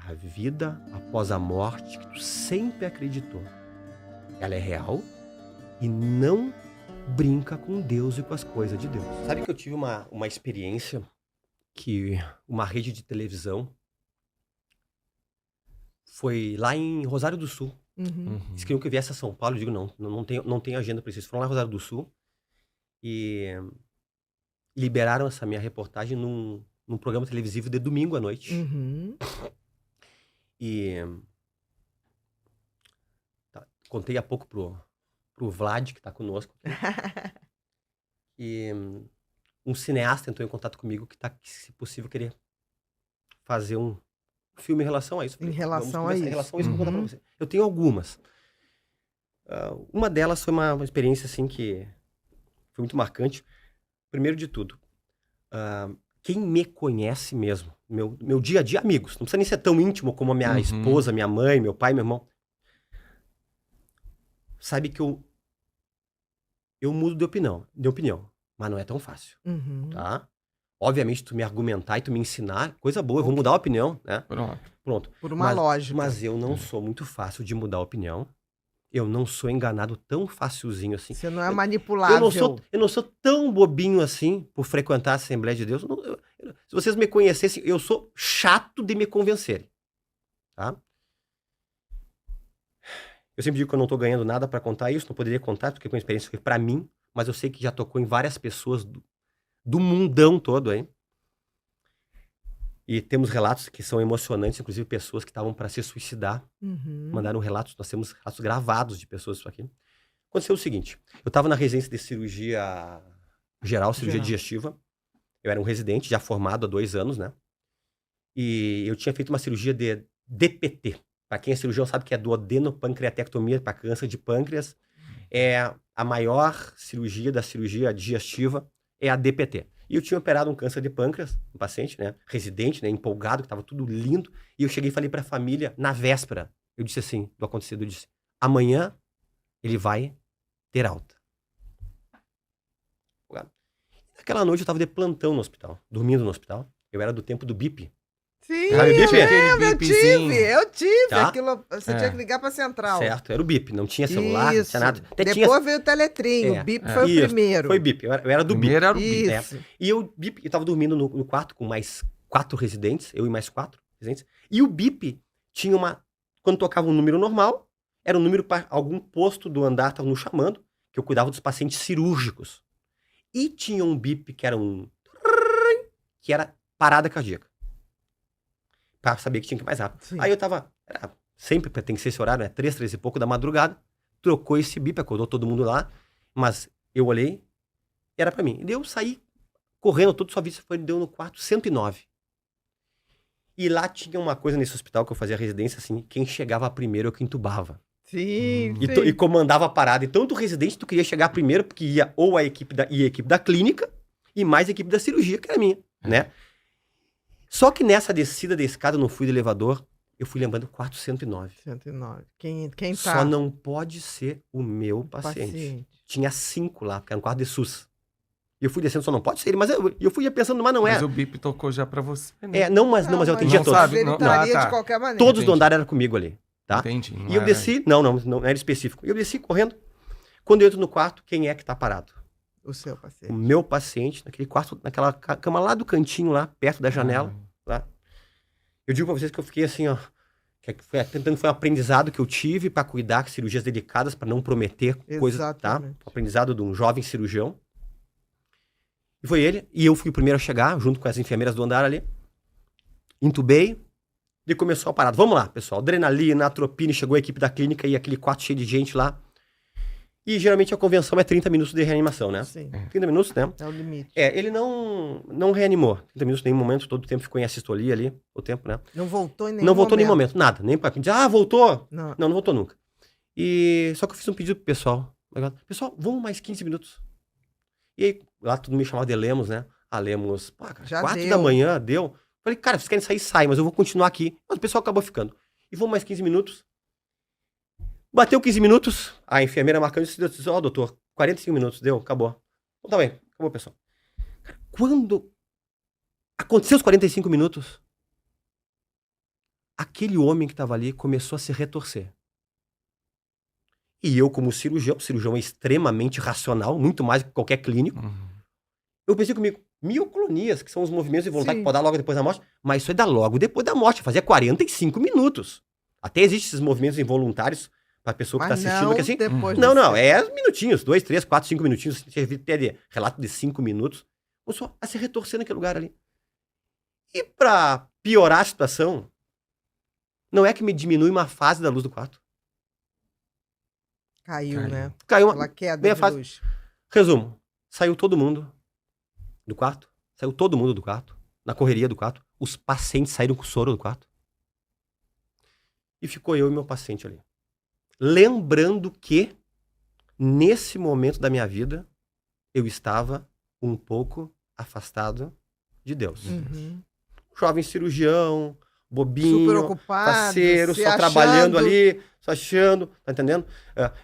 a vida após a morte que tu sempre acreditou, ela é real e não brinca com Deus e com as coisas de Deus. Sabe que eu tive uma experiência que uma rede de televisão foi lá em Rosário do Sul. Eles queriam que eu viesse a São Paulo. Eu digo, não tem agenda para isso. Eles foram lá em Rosário do Sul e liberaram essa minha reportagem num programa televisivo de domingo à noite. E contei há pouco pro Vlad, que tá conosco aqui. E um cineasta entrou em contato comigo que se possível, queria fazer um filme em relação a isso. Em relação a isso. Em relação a isso, eu vou contar pra você. Eu tenho algumas. Uma delas foi uma experiência, assim, que foi muito marcante. Primeiro de tudo, quem me conhece mesmo, meu dia a dia, amigos, não precisa nem ser tão íntimo como a minha esposa, minha mãe, meu pai, meu irmão, sabe que eu mudo de opinião, mas não é tão fácil, tá? Obviamente, tu me argumentar e tu me ensinar, coisa boa, eu vou mudar a opinião, né? Pronto. Por uma lógica. Mas eu não sou muito fácil de mudar a opinião. Eu não sou enganado tão facilzinho assim. Você não é manipulável. Eu não sou tão bobinho assim por frequentar a Assembleia de Deus. Se vocês me conhecessem, eu sou chato de me convencerem, tá? Eu sempre digo que eu não tô ganhando nada pra contar isso, não poderia contar, porque a experiência foi pra mim, mas eu sei que já tocou em várias pessoas do mundão todo aí. E temos relatos que são emocionantes, inclusive pessoas que estavam para se suicidar. Mandaram relatos, nós temos relatos gravados de pessoas isso aqui. Aconteceu o seguinte, eu estava na residência de cirurgia geral, cirurgia digestiva. Eu era um residente, já formado há 2 anos, né? E eu tinha feito uma cirurgia de DPT. Para quem é cirurgião sabe que é duodenopancreatectomia para câncer de pâncreas. É a maior cirurgia da cirurgia digestiva, é a DPT. E eu tinha operado um câncer de pâncreas, um paciente, né, residente, né, empolgado, que tava tudo lindo. E eu cheguei e falei pra família, na véspera, eu disse assim, do acontecido, eu disse, amanhã ele vai ter alta. Naquela noite eu tava de plantão no hospital, dormindo no hospital. Eu era do tempo do BIP. Sim, Sabe o BIP? eu tive. Tá? Aquilo, você tinha que ligar pra central. Certo, era o BIP, não tinha celular, não tinha nada. Depois veio o Teletrim, o BIP foi o primeiro. Foi o BIP, eu era do BIP. Era o BIP. E eu tava dormindo no quarto com mais 4 residentes, eu e mais 4 residentes. E o BIP tinha quando tocava um número normal, era um número para algum posto do andar, tava nos chamando, que eu cuidava dos pacientes cirúrgicos. E tinha um BIP que era parada cardíaca. Pra saber que tinha que ir mais rápido. Sim. Aí eu tava, sempre tem que ser esse horário, né? 3 e pouco da madrugada, trocou esse BIP, acordou todo mundo lá, mas eu olhei, era pra mim. E eu saí correndo, todo sua vista deu no quarto 109. E lá tinha uma coisa nesse hospital que eu fazia residência, assim, quem chegava primeiro é o que entubava. Sim, E comandava a parada. E tanto residente, tu queria chegar primeiro, porque ia ou a equipe da clínica e mais a equipe da cirurgia, que era minha, né? Só que nessa descida da escada, no fui do elevador, eu fui lembrando o quarto 109. 109. Quem tá? Só não pode ser o meu paciente. Tinha 5 lá, porque era um quarto de SUS. E eu fui descendo, só não pode ser ele, mas eu fui pensando, mas não é. Mas o BIP tocou já pra você, né? Mas eu atendia todos. Sabe, ele estaria de qualquer maneira. Todos do andar eram comigo ali, tá? Entendi. E eu desci, não era específico. E eu desci correndo. Quando eu entro no quarto, quem é que tá parado? O seu paciente. O meu paciente, naquele quarto, naquela cama lá do cantinho, lá, perto da janela. Lá. Eu digo pra vocês que eu fiquei assim, ó. Foi um aprendizado que eu tive pra cuidar de cirurgias delicadas, pra não prometer coisas, tá? Um aprendizado de um jovem cirurgião. E foi ele. E eu fui o primeiro a chegar, junto com as enfermeiras do andar ali. Intubei. E começou a parada. Vamos lá, pessoal. Adrenalina, atropina, chegou a equipe da clínica e aquele quarto cheio de gente lá. E geralmente a convenção é 30 minutos de reanimação, né? Sim. 30 minutos, né? É o limite. Ele não reanimou. 30 minutos em nenhum momento, todo o tempo ficou em assistolia ali, o tempo, né? Não voltou em nenhum momento. Não voltou em nenhum momento, nada. Nem pra dizer, voltou. Não. Não voltou nunca. E só que eu fiz um pedido pro pessoal. Pessoal, vamos mais 15 minutos. E aí, lá todo mundo me chamava de Lemos, né? Lemos, 4 da manhã, deu. Falei, cara, vocês querem sair, sai, mas eu vou continuar aqui. Mas o pessoal acabou ficando. E vamos mais 15 minutos. Bateu 15 minutos, a enfermeira marcando e disse, doutor, 45 minutos, deu, acabou. Então tá bem, acabou, pessoal. Quando aconteceu os 45 minutos, aquele homem que estava ali começou a se retorcer. E eu, como cirurgião é extremamente racional, muito mais que qualquer clínico, eu pensei comigo, mioclonias, que são os movimentos involuntários que podem dar logo depois da morte, mas isso é dar logo depois da morte, fazia 45 minutos. Até existem esses movimentos involuntários para a pessoa que está assistindo, que assim, não, é minutinhos, 2, 3, 4, 5 minutinhos, até relato de 5 minutos, começou a se retorcer naquele lugar ali. E para piorar a situação, não é que me diminui uma fase da luz do quarto. Caiu, né? Caiu uma queda de luz. Resumo, saiu todo mundo do quarto, na correria do quarto, os pacientes saíram com soro do quarto. E ficou eu e meu paciente ali. Lembrando que, nesse momento da minha vida, eu estava um pouco afastado de Deus. Jovem cirurgião, bobinho, super ocupado, parceiro, só achando, trabalhando ali, só achando, tá entendendo?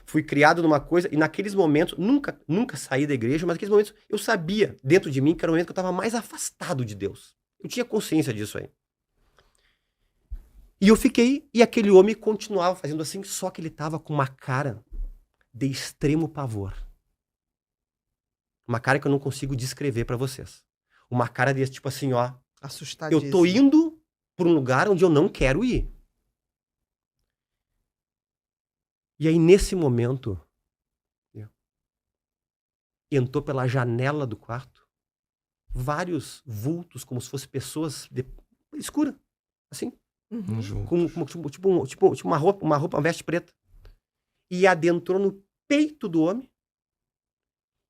Fui criado numa coisa, e naqueles momentos, nunca saí da igreja, mas naqueles momentos eu sabia, dentro de mim, que era o momento que eu estava mais afastado de Deus. Eu tinha consciência disso aí. E eu fiquei, e aquele homem continuava fazendo assim, só que ele estava com uma cara de extremo pavor. Uma cara que eu não consigo descrever para vocês. Uma cara de tipo assim, ó, assustadíssimo. Eu tô indo por um lugar onde eu não quero ir. E aí, nesse momento, entrou pela janela do quarto vários vultos, como se fossem pessoas escuras, assim. Tipo uma roupa, uma veste preta. E adentrou no peito do homem.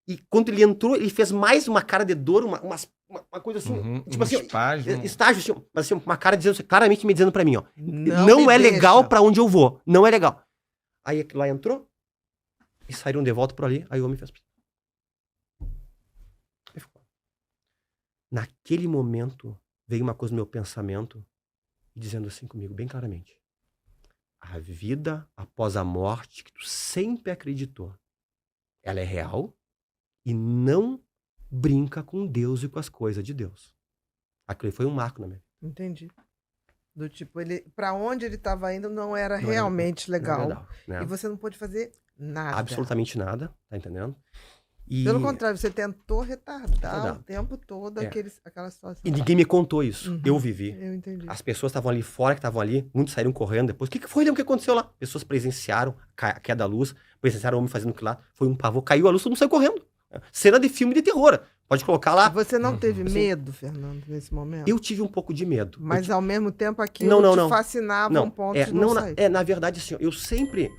E quando ele entrou, ele fez mais uma cara de dor, uma coisa assim, tipo assim, estágio, assim, mas assim, uma cara dizendo, claramente me dizendo pra mim, ó, não é legal pra onde eu vou, não é legal. Aí aquilo lá entrou, e saíram de volta por ali, aí o homem fez. Aí ficou. Naquele momento, veio uma coisa no meu pensamento, dizendo assim comigo, bem claramente, a vida após a morte, que tu sempre acreditou, ela é real, e não brinca com Deus e com as coisas de Deus. Aquilo foi um marco na minha vida. Entendi. Do tipo, pra onde ele estava indo não era realmente legal. Né? E você não pôde fazer nada. Absolutamente nada, tá entendendo? E... Pelo contrário, você tentou retardar o tempo todo aquela situação. E ninguém me contou isso. Eu vivi. Eu entendi. As pessoas estavam ali fora, que estavam ali, muitos saíram correndo depois. O que foi, o que aconteceu lá? Pessoas presenciaram a queda da luz, presenciaram o homem fazendo aquilo lá. Foi um pavor, caiu a luz, todo mundo saiu correndo. Cena de filme de terror. Pode colocar lá. Você não teve medo, Fernando, nesse momento? Eu tive um pouco de medo. Mas ao mesmo tempo aquilo te fascinava um ponto de não sair. Na verdade, assim, eu sempre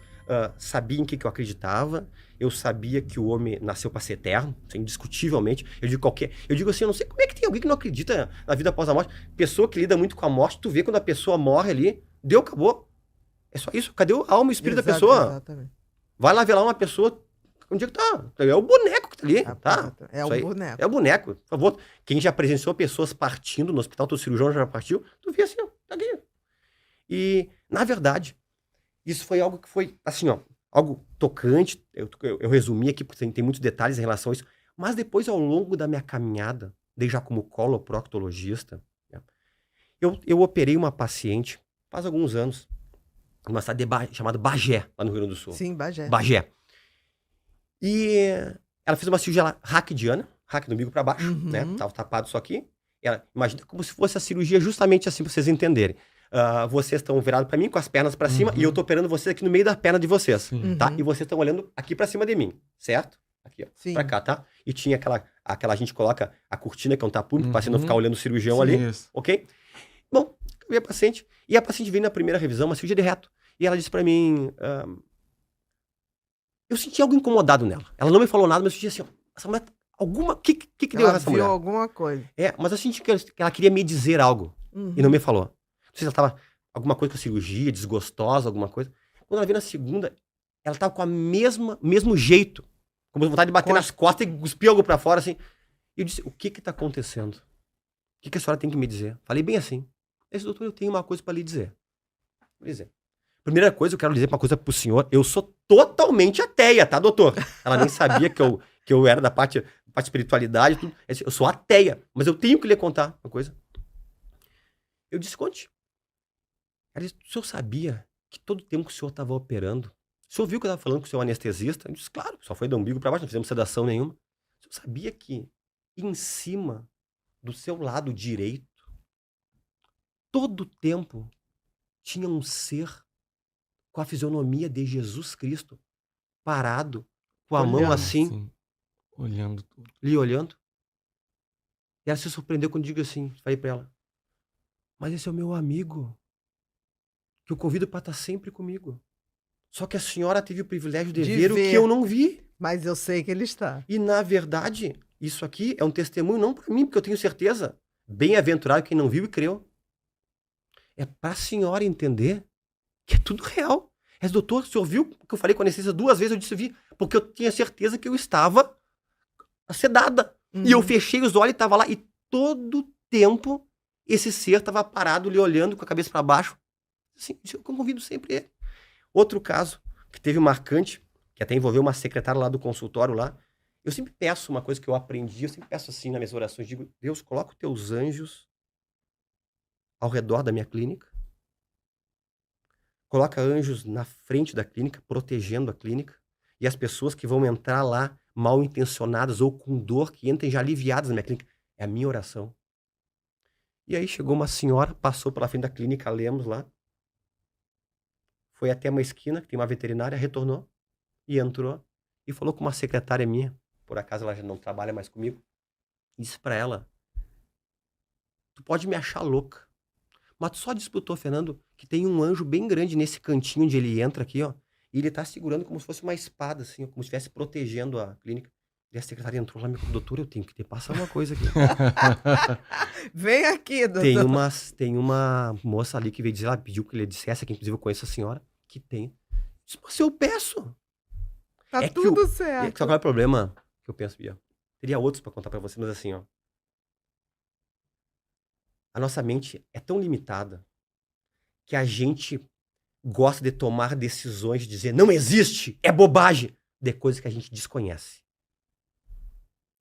sabia em que eu acreditava. Eu sabia que o homem nasceu para ser eterno, indiscutivelmente. Eu digo assim, eu não sei como é que tem alguém que não acredita na vida após a morte. Pessoa que lida muito com a morte, tu vê quando a pessoa morre ali, acabou. É só isso. Cadê a alma e o espírito da pessoa? Exatamente. Vai lá ver lá uma pessoa. Onde é que tá? É o boneco que tá ali, tá? É o boneco. É o boneco, por favor. Quem já presenciou pessoas partindo no hospital, teu cirurgião já partiu, tu vê assim, ó, tá aqui. E, na verdade, isso foi algo que foi, assim, ó, algo tocante. Eu resumi aqui, porque tem muitos detalhes em relação a isso. Mas depois, ao longo da minha caminhada, desde já como coloproctologista, eu operei uma paciente, faz alguns anos, numa cidade chamada Bagé, lá no Rio Grande do Sul. Sim, Bagé. E ela fez uma cirurgia raquidiana, raque do umbigo para baixo, né? Tava tapado isso aqui. Imagina como se fosse a cirurgia justamente assim, pra vocês entenderem. Vocês estão virados para mim, com as pernas para cima, e eu tô operando vocês aqui no meio da perna de vocês, tá? E vocês estão olhando aqui para cima de mim, certo? Aqui, ó, pra cá, tá? E tinha aquela a gente coloca a cortina, que é um tapume, pra você não ficar olhando o cirurgião ali, ok? Bom, eu vi a paciente, e a paciente veio na primeira revisão, uma cirurgia de reto, e ela disse para mim... Eu senti algo incomodado nela. Ela não me falou nada, mas eu senti assim, ó, essa mulher, o que deu essa mulher? Ela viu alguma coisa. Mas eu senti que ela queria me dizer algo, e não me falou. Não sei se ela tava, alguma coisa com a cirurgia, desgostosa, alguma coisa. Quando ela veio na segunda, ela tava com a mesmo jeito, com vontade de bater nas costas e cuspir algo pra fora, assim. E eu disse, o que tá acontecendo? O que a senhora tem que me dizer? Falei bem assim, doutor, eu tenho uma coisa pra lhe dizer. Vou dizer. Primeira coisa, eu quero dizer uma coisa pro senhor. Eu sou totalmente ateia, tá, doutor? Ela nem sabia que eu era da parte espiritualidade, tudo. Eu sou ateia, mas eu tenho que lhe contar uma coisa. Eu disse, conte. Ela disse, o senhor sabia que todo o tempo que o senhor estava operando, o senhor viu que eu estava falando com o senhor anestesista? Eu disse, claro, só foi do umbigo para baixo, não fizemos sedação nenhuma. O senhor sabia que em cima do seu lado direito, todo o tempo tinha um ser com a fisionomia de Jesus Cristo, parado, com a mão assim, olhando tudo. lhe olhando? E ela se surpreendeu quando eu digo assim, falei para ela, mas esse é o meu amigo, que eu convido para estar sempre comigo. Só que a senhora teve o privilégio de ver o que eu não vi. Mas eu sei que ele está. E, na verdade, isso aqui é um testemunho não para mim, porque eu tenho certeza. Bem-aventurado quem não viu e creu. É para a senhora entender que é tudo real. Mas, doutor, o senhor viu que eu falei com a anestesista 2 vezes? Eu disse, vi, porque eu tinha certeza que eu estava sedada. E eu fechei os olhos e estava lá. E todo tempo, esse ser estava parado, lhe olhando com a cabeça para baixo. Assim, eu convido sempre ele. Outro caso, que teve um marcante, que até envolveu uma secretária lá do consultório lá. Eu sempre peço uma coisa que eu aprendi, eu sempre peço assim nas minhas orações, digo, Deus, coloca os teus anjos ao redor da minha clínica. Coloca anjos na frente da clínica, protegendo a clínica. E as pessoas que vão entrar lá mal intencionadas ou com dor, que entrem já aliviadas na minha clínica. É a minha oração. E aí chegou uma senhora, passou pela frente da clínica, Lemos lá. Foi até uma esquina, que tem uma veterinária, retornou e entrou. E falou com uma secretária minha, por acaso ela já não trabalha mais comigo. Disse pra ela, tu pode me achar louca, mas tu só disputou, Fernando, que tem um anjo bem grande nesse cantinho onde ele entra aqui, ó. E ele tá segurando como se fosse uma espada, assim, ó, como se estivesse protegendo a clínica. E a secretária entrou lá e me falou, doutor, eu tenho que te passar uma coisa aqui. Vem aqui, doutor. Tem uma moça ali que veio dizer, ela pediu que ele dissesse, que inclusive eu conheço a senhora, que tem. Disse, mas eu peço. Tá tudo certo. Só qual é o problema que eu penso, Bia? Teria outros pra contar pra você, mas assim, ó. A nossa mente é tão limitada que a gente gosta de tomar decisões de dizer não existe, é bobagem, de coisas que a gente desconhece.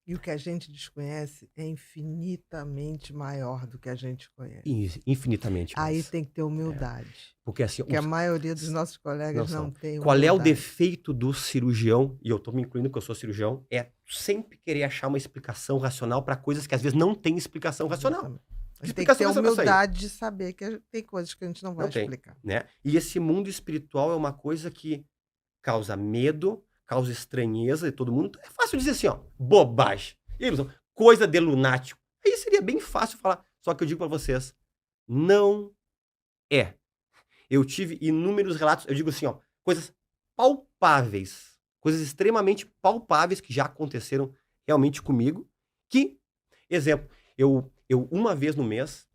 E o que a gente desconhece é infinitamente maior do que a gente conhece. Infinitamente mais. Aí tem que ter humildade. Porque assim, a maioria dos nossos colegas não tem humildade. Qual é o defeito do cirurgião, e eu tô me incluindo porque eu sou cirurgião, é sempre querer achar uma explicação racional para coisas que às vezes não tem explicação racional. A gente tem que ter humildade de saber que tem coisas que a gente não vai explicar. Né? E esse mundo espiritual é uma coisa que causa medo, causa estranheza de todo mundo. É fácil dizer assim, ó, bobagem, ilusão, coisa de lunático. Aí seria bem fácil falar. Só que eu digo pra vocês, não é. Eu tive inúmeros relatos, eu digo assim, ó, coisas palpáveis, coisas extremamente palpáveis que já aconteceram realmente comigo, que, exemplo, eu uma vez no mês,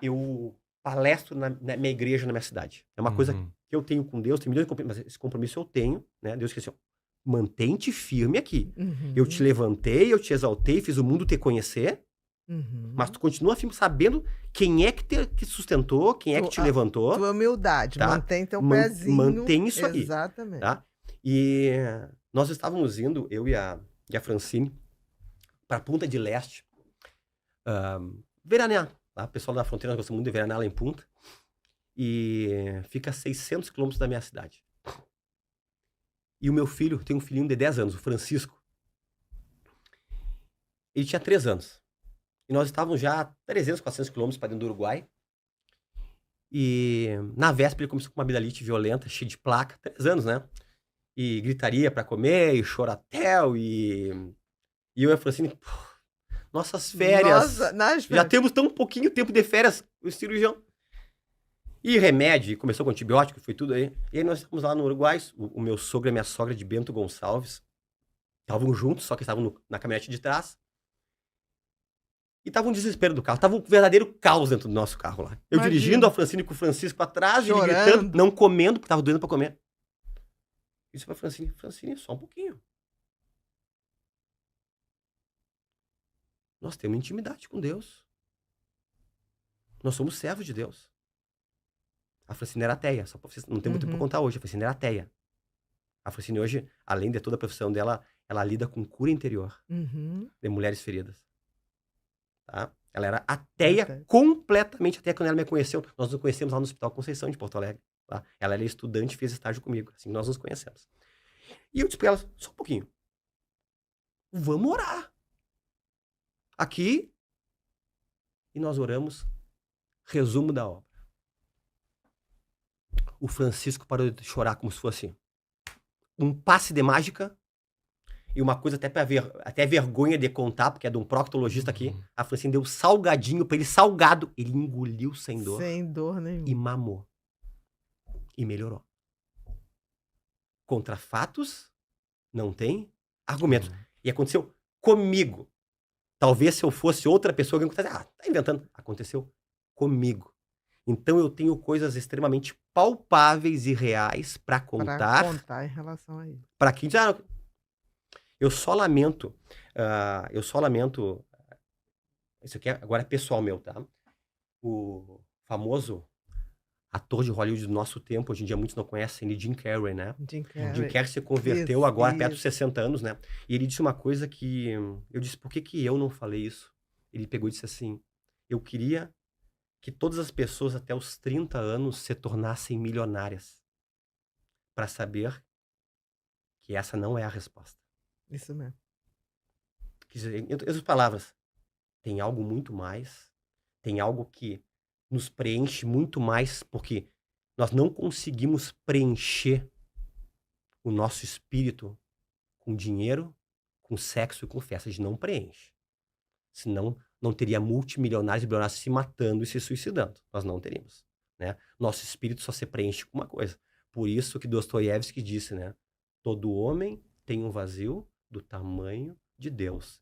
eu palestro na minha igreja, na minha cidade. É uma coisa que eu tenho com Deus, tem milhões de compromissos, mas esse compromisso eu tenho, né? Deus disse assim, ó, mantém-te firme aqui. Eu te levantei, eu te exaltei, fiz o mundo te conhecer, mas tu continua firme sabendo quem é que te sustentou, quem é que te levantou. Tua humildade, tá? Mantém teu pezinho. Mantém isso aí. Exatamente. Tá? E nós estávamos indo, eu e a Francine, para Punta del Este, veranear. Tá? O pessoal da fronteira gosta muito de veranear lá em Punta. E fica a 600 quilômetros da minha cidade. E o meu filho, tem um filhinho de 10 anos, o Francisco. Ele tinha 3 anos. E nós estávamos já a 300, 400 quilômetros para dentro do Uruguai. E na véspera ele começou com uma amidalite violenta, cheia de placa. 3 anos, né? E gritaria para comer, e choratel, e eu e a Francine, nossas férias. Já temos tão pouquinho tempo de férias, o cirurgião. E remédio, começou com antibiótico, foi tudo aí. E aí nós estávamos lá no Uruguai, o meu sogro e a minha sogra de Bento Gonçalves estavam juntos, só que estavam na caminhonete de trás. E tava um desespero do carro, tava um verdadeiro caos dentro do nosso carro lá. Eu dirigindo, a Francine com o Francisco atrás, ele gritando, não comendo, porque tava doendo pra comer. Eu disse pra Francine, só um pouquinho. Nós temos intimidade com Deus. Nós somos servos de Deus. A Francine era ateia, só pra vocês, não tem muito tempo pra contar hoje, a Francine era ateia. A Francine hoje, além de toda a profissão dela, ela lida com cura interior de mulheres feridas. Tá? Ela era ateia, completamente ateia quando ela me conheceu. Nós nos conhecemos lá no Hospital Conceição de Porto Alegre. Tá? Ela era estudante e fez estágio comigo. Assim nós nos conhecemos. E eu disse pra ela, só um pouquinho. Vamos orar. Aqui. E nós oramos. Resumo da obra. O Francisco parou de chorar como se fosse um passe de mágica. E uma coisa até vergonha de contar, porque é de um proctologista aqui. A Francine deu salgadinho pra ele, salgado. Ele engoliu sem dor. Sem dor nenhuma. E mamou. E melhorou. Contra fatos, não tem argumentos. E aconteceu comigo. Talvez se eu fosse outra pessoa, alguém contasse, tá inventando. Aconteceu comigo. Então eu tenho coisas extremamente palpáveis e reais pra contar. Pra contar em relação a isso. Pra quem diz, eu só lamento, isso aqui agora é pessoal meu, tá? O famoso ator de Hollywood do nosso tempo, hoje em dia muitos não conhecem ele, Jim Carrey, né? Jim Carrey. Jim Carrey se converteu agora perto dos 60 anos, né? E ele disse uma coisa que eu disse, por que eu não falei isso? Ele pegou e disse assim, eu queria que todas as pessoas até os 30 anos se tornassem milionárias para saber que essa não é a resposta. Isso mesmo. Quer dizer, em outras palavras, tem algo muito mais, tem algo que nos preenche muito mais, porque nós não conseguimos preencher o nosso espírito com dinheiro, com sexo e com festa. A gente não preenche. Senão, não teria multimilionários e bilionários se matando e se suicidando. Nós não teríamos. Né? Nosso espírito só se preenche com uma coisa. Por isso que Dostoiévski disse, né? Todo homem tem um vazio do tamanho de Deus.